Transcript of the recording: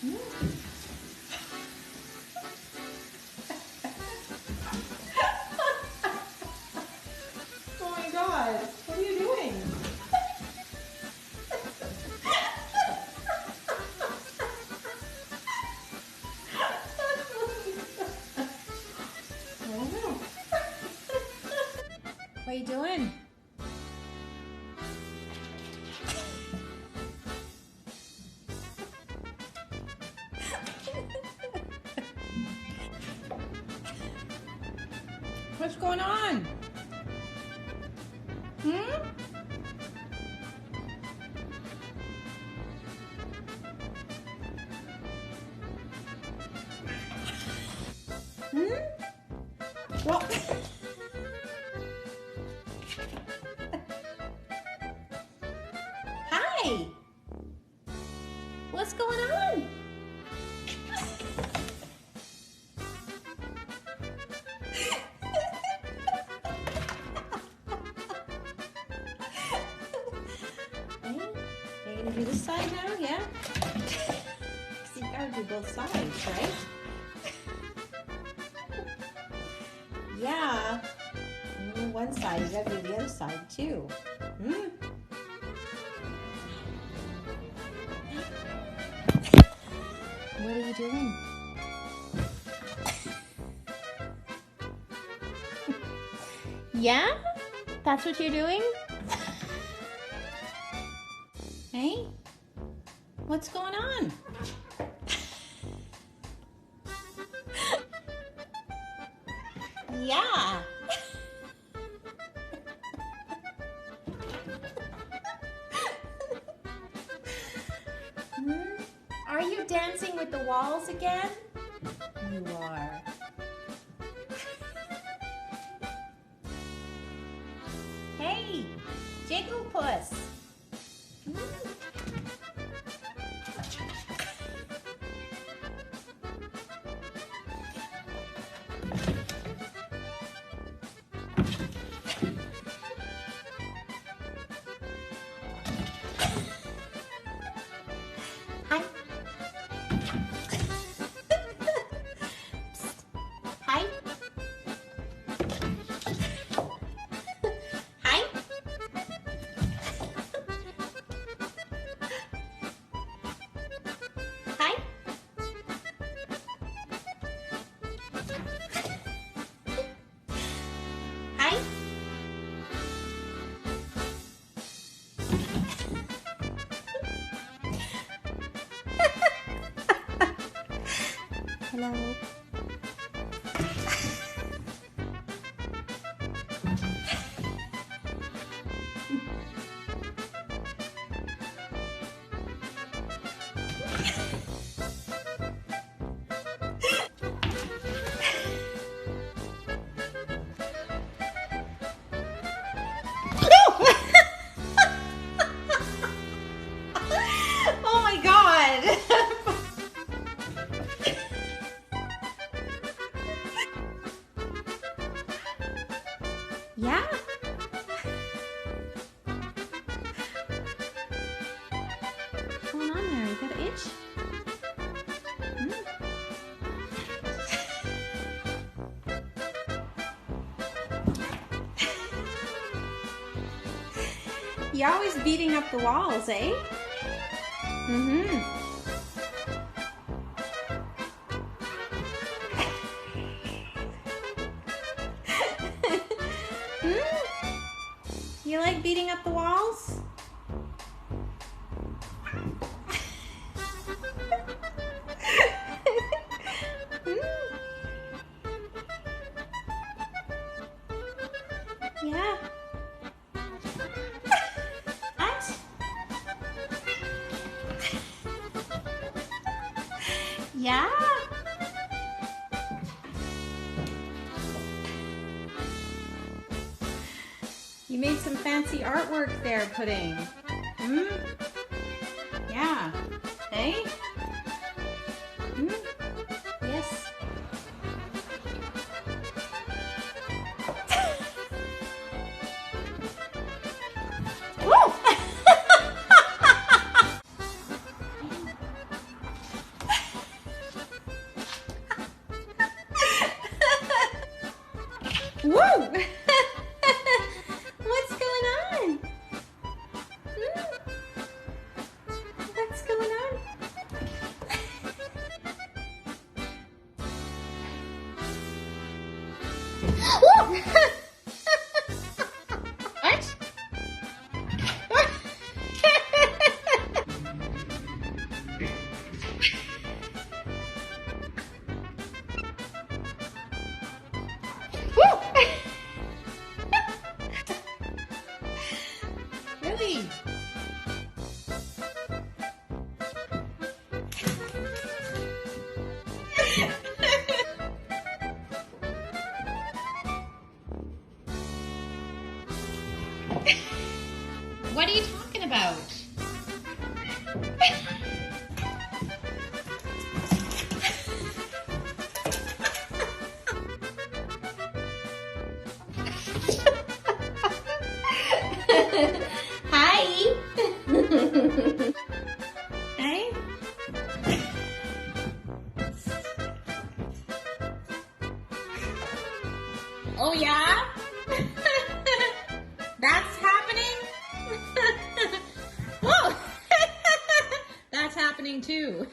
Oh my God, what are you doing? I don't know. What are you doing? What's going on? Hmm? Hmm? Well, hi. What's going on? Hey, are you gonna do this side now? Yeah? Because you gotta do both sides, right? Yeah. One side, you gotta do the other side too. Hmm? What are you doing? Yeah? That's what you're doing? Hey? What's going on? Yeah. Are you dancing with the walls again? You are. Hey, Jigglepuss. Hi. Hi. Hi. Hi. Hi. Hello. Oh my God. Yeah? What's going on there? You got an itch? You're always beating up the walls, eh? Mm-hmm. You like beating up the walls? Yeah. What? Yeah. You made some fancy artwork there, Pudding. Hmm? Yeah. Hey? Hmm? Yes. Woo! Whoa! What's going on? What's going on? What? Really? What are you talking about? Hi. Hey. Oh yeah? That's happening? Whoa! That's happening too.